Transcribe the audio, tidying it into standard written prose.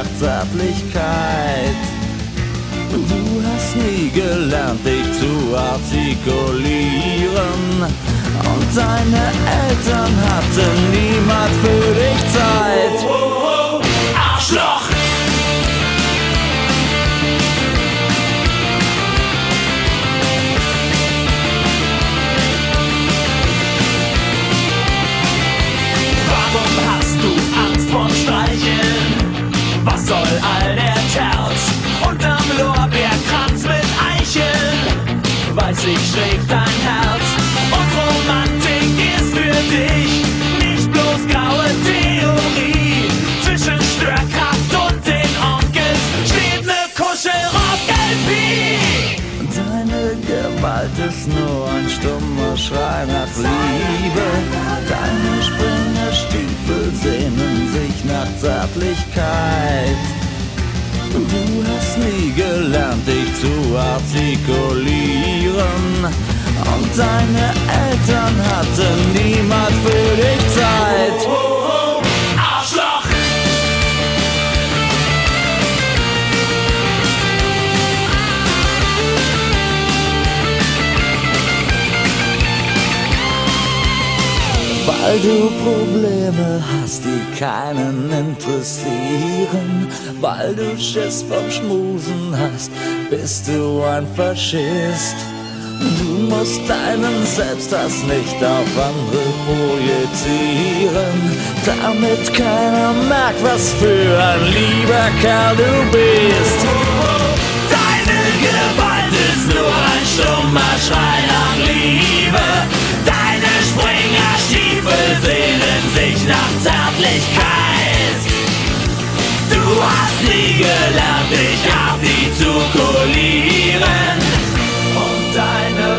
nach Zärtlichkeit. Du hast nie gelernt, dich zu artikulieren, und deine Eltern hatten niemals für dich Zeit. Arschloch! Warum hast du Angst vorm Streicheln? Was soll all der Terz unterm Lorbeerkranz mit Eicheln? Weiß ich, schlägt dein Herz und Romantik ist für dich nicht bloß graue Theorie. Zwischen Störkraft und den Onkels steht ne Kuschelrock-LP. Deine Gewalt ist nur ein stummer Schrei nach Liebe. Deine Springerstiefel sehnen sich nach Zärtlichkeit. Du hast nie gelernt, dich zu artikulieren, und deine Eltern hatten niemals für dich Zeit. Arschloch! Weil du Probleme hast, die keinen interessieren, weil du Schiss vom Schmusen hast, bist du ein Faschist. Du musst deinen Selbsthass nicht auf andere projizieren, damit keiner merkt, was für ein lieber Kerl du bist. Deine Gewalt ist nur ein stummer Schrei nach Liebe. Deine Springerstiefel sehnen sich nach Zärtlichkeit. Du hast nie gelernt, dich artikulieren, Und deine